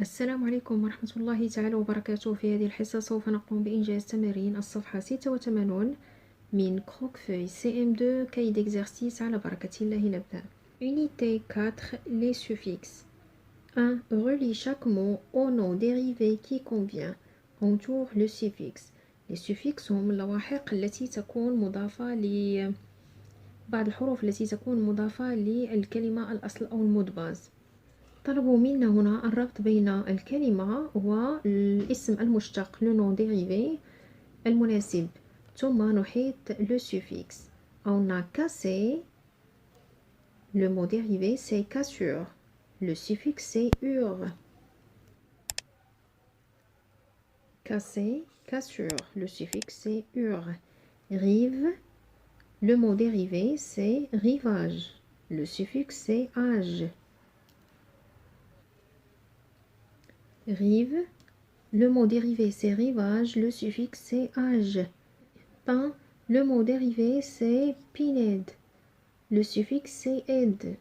السلام عليكم ورحمة الله تعالى وبركاته. في هذه الحصة سوف نقوم بإنجاز تمارين الصفحة 86 من Croquefeuille CM2 cahier d'exercice. على بركة الله نبدأ. Unité 4, les suffixes. 1. Relie chaque mot au nom dérivé qui convient. Entoure le suffixe. Les suffixes هم اللواحق التي تكون مضافة بعض الحروف التي تكون مضافة للكلمة الأصل أو المود باز. طلبوا منا هنا الربط بين الكلمة والاسم المشتق le nom dérivé المناسب ثم نحيط le suffixe. On a cassé, le mot dérivé c'est cassure, le suffixe c'est ure. Casser, cassure, le suffixe c'est ure. Rive, le mot dérivé c'est rivage, le suffixe c'est age. Rive, le mot dérivé c'est rivage, le suffixe c'est age. Pain, le mot dérivé c'est pinède, le suffixe c'est aide.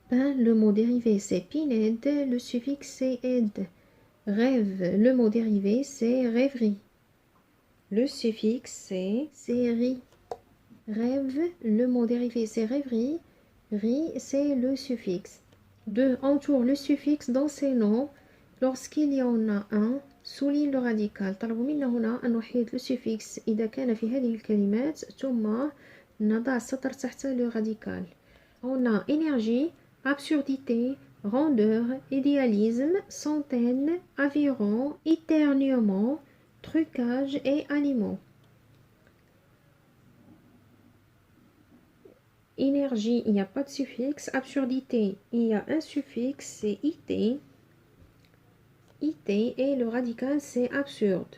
Pain, le mot dérivé c'est pinède, le suffixe c'est aide. Rêve, le mot dérivé c'est rêverie, le suffixe c'est ri. Rêve, le mot dérivé c'est rêverie, ri c'est le suffixe. 2. Entoure le suffixe dans ses noms lorsqu'il y en a un. souligne le radical. طلبوا منا هنا أن نحيط le suffixe إذا كان في هذه الكلمات ثم نضع السطر تحت le radical. On a énergie, absurdité, rondeur, idéalisme, centaine, aviron, éternuement, trucage et aliment. Énergie, il n'y a pas de suffixe. Absurdité, il y a un suffixe, c'est it. It et le radical, c'est absurde.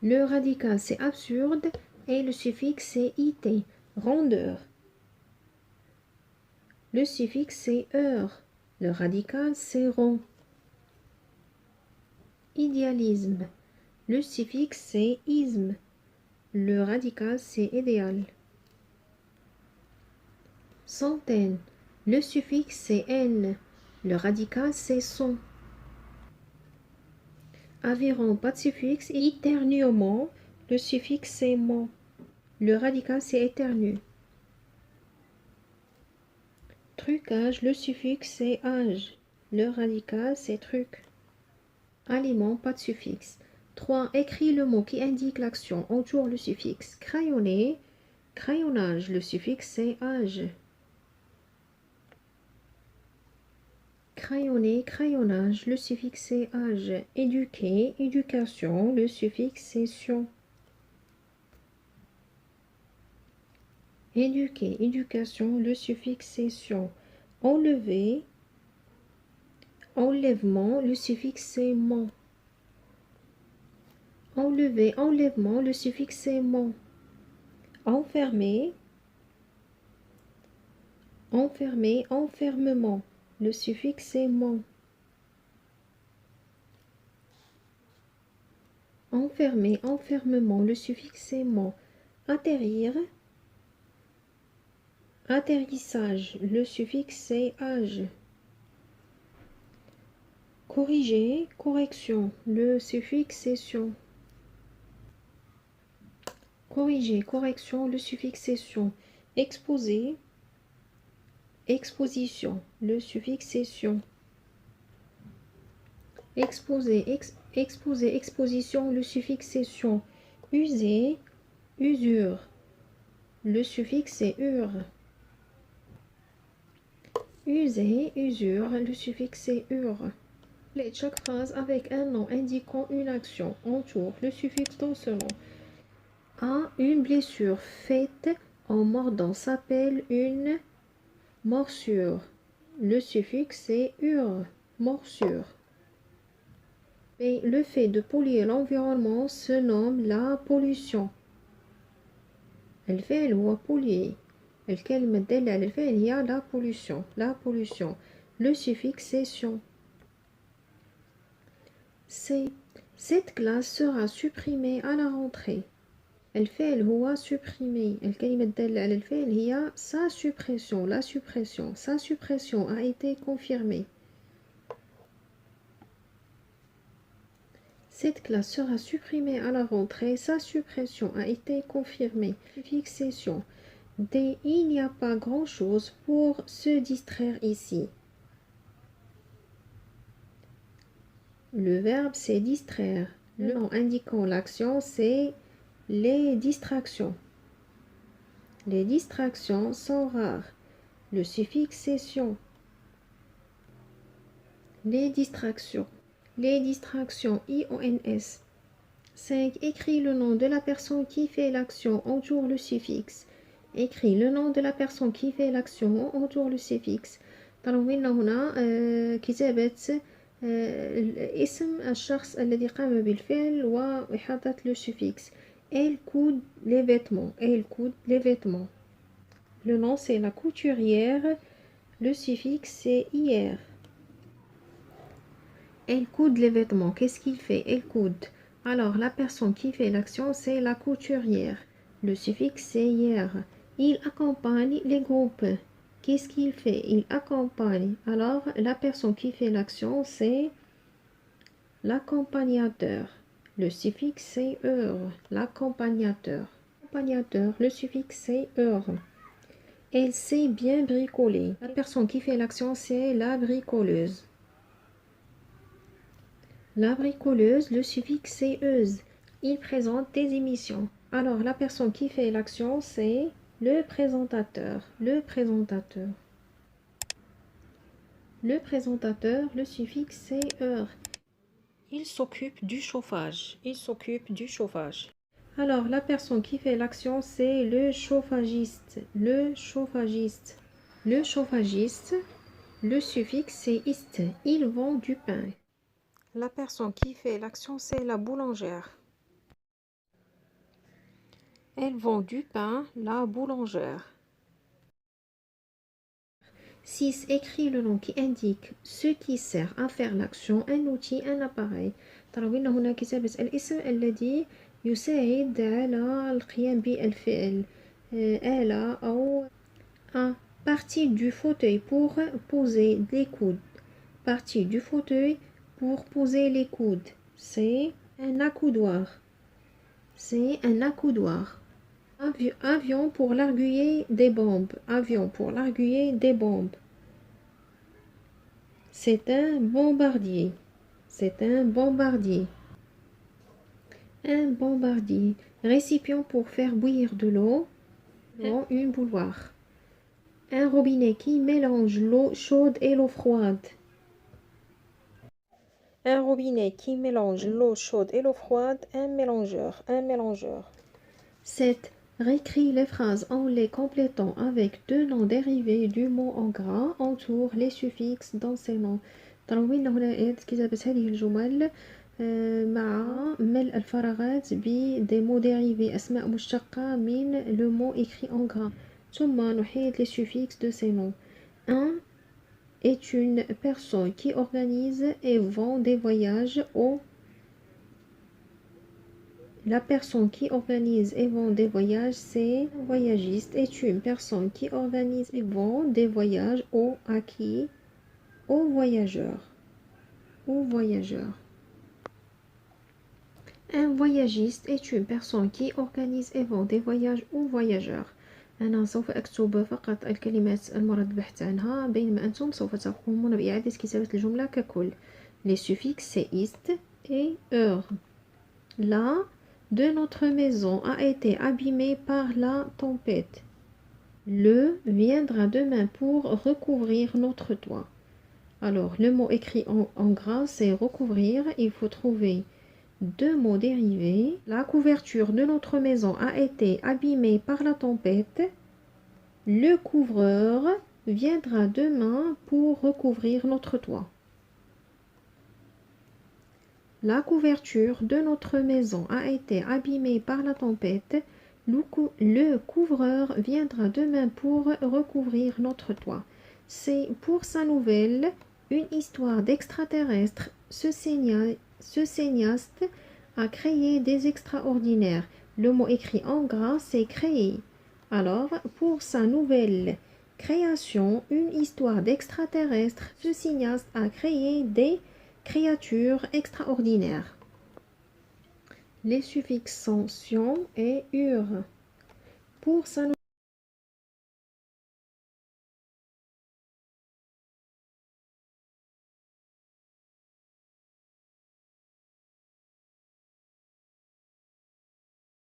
Le radical, c'est absurde et le suffixe, c'est it. Rondeur. Le suffixe, c'est heure. Le radical, c'est rond. Idéalisme. Le suffixe, c'est isme. Le radical, c'est idéal. Centaine. Le suffixe, c'est n. Le radical, c'est son. Aviron, pas de suffixe. Éternuement, le suffixe, c'est mon. Le radical, c'est éternu. Trucage, le suffixe, c'est age. Le radical, c'est truc. Aliment, pas de suffixe. 3. Écris le mot qui indique l'action. Entoure le suffixe. Crayonner, crayonnage, le suffixe, c'est age. Crayonner, crayonnage, le suffixe c'est âge. Éduquer, éducation, le suffixe c'est tion. Éduquer, éducation, le suffixe c'est tion. Enlever, enlèvement, le suffixe c'est mon. Enlever, enlèvement, le suffixe c'est mon. Enfermer, enfermer, enfermement, le suffixe c'est mon. Enfermer, enfermement, le suffixe c'est mon. Atterrir, atterrissage, le suffixe c'est age. Corriger, correction, le suffixe c'est tion. Corriger, correction, le suffixe c'est tion. Exposer, exposition, le suffixe c'est tion. Exposer, exposer, exposition, le suffixe c'est tion. User, usure, le suffixe c'est ure. User, usure, le suffixe c'est ure. Chaque phrase avec un nom indiquant une action. Entoure le suffixe dans ce nom. A. Une blessure faite en mordant s'appelle une morsure. Le suffixe c'est ure, morsure. B. Le fait de polluer l'environnement se nomme la pollution. الفعل هو polluer. الكلمة الدالة على الفعل هي la pollution. La pollution. Le suffixe c'est tion. C. Cette classe sera supprimée à la rentrée. الفعل هو supprimer. الكلمة الدالة على الفعل هي sa suppression. La suppression. Sa suppression a été confirmée. Cette classe sera supprimée à la rentrée. Sa suppression a été confirmée. Fixation. Il n'y a pas grand-chose pour se distraire ici. Le verbe c'est distraire. Le nom indiquant l'action c'est les distractions. Les distractions sont rares. Le suffixe session. Les distractions. Les distractions IONS. 5. Écris le nom de la personne qui fait l'action, entoure le suffixe. Écris le nom de la personne qui fait l'action, entoure le suffixe. طلبوا منا هنا كتابة اسم الشخص الذي قام بالفعل وإحاطة le suffixe. Elle coude les vêtements. Elle coude les vêtements. Le nom c'est la couturière. Le suffixe c'est hier. Elle coude les vêtements. Qu'est-ce qu'il fait? Elle coude. Alors, la personne qui fait l'action, c'est la couturière. Le suffixe, c'est hier. Il accompagne les groupes. Qu'est-ce qu'il fait? Il accompagne. Alors, la personne qui fait l'action, c'est l'accompagnateur. Le suffixe, c'est heure. L'accompagnateur. Accompagnateur. Le suffixe, c'est heure. Elle sait bien bricoler. La personne qui fait l'action, c'est la bricoleuse. La bricoleuse, le suffixe c'est euse. Il présente des émissions. Alors, la personne qui fait l'action, c'est le présentateur. Le présentateur. Le présentateur, le suffixe c'est heure. Il s'occupe du chauffage. Il s'occupe du chauffage. Alors, la personne qui fait l'action, c'est le chauffagiste. Le chauffagiste. Le chauffagiste, le suffixe c'est iste. Il vend du pain. La personne qui fait l'action, c'est la boulangère. Elle vend du pain, la boulangère. 6. Écris le nom qui indique ce qui sert à faire l'action, un outil, un appareil. طلبنا هنا كتابة الاسم الذي يساعد على القيام بالفعل. آلة أو un. Partie du fauteuil pour poser les coudes. Partie du fauteuil pour poser les coudes. C'est un accoudoir. C'est un accoudoir. Avion pour larguer des bombes. Avion pour larguer des bombes. C'est un bombardier. C'est un bombardier. Un bombardier. Récipient pour faire bouillir de l'eau. Dans une bouilloire. Un robinet qui mélange l'eau chaude et l'eau froide. Un robinet qui mélange l'eau chaude et l'eau froide. Un mélangeur. Un mélangeur. 7. Réécris les phrases en les complétant avec deux noms dérivés du mot en gras. Entoure les suffixes dans ces noms. طلبنا هنا كتابة هذه الجمل مع ملء الفراغات بدي mots dérivés أسماء مشتقة من le mot écrit en gras. ثم نحيد les suffixes de ces noms. 1 est une personne qui organise et vend des voyages au. La personne qui organise et vend des voyages, c'est un voyagiste. Est une personne qui organise et vend des voyages à qui? Aux voyageurs. Aux voyageurs. Un voyagiste est une personne qui organise et vend des voyages aux voyageurs. أنا سوف أكتب فقط الكلمات المراد البحث عنها بينما أنتم سوف تقومون بإعادة كتابة الجملة ككل. Les suffixes c'est ist et heure. La de notre maison a été abîmée par la tempête. Le viendra demain pour recouvrir notre toit. Alors, le mot écrit en gras, c'est recouvrir. Il faut trouver deux mots dérivés. La couverture de notre maison a été abîmée par la tempête. Le couvreur viendra demain pour recouvrir notre toit. La couverture de notre maison a été abîmée par la tempête. Le couvreur viendra demain pour recouvrir notre toit. C'est pour sa nouvelle, une histoire d'extraterrestres. Ce cinéaste a créé des extraordinaires. Le mot écrit en gras, c'est créer. Alors, pour sa nouvelle création, une histoire d'extraterrestre, ce cinéaste a créé des créatures extraordinaires. Les suffixes sont sion et ur. Pour sa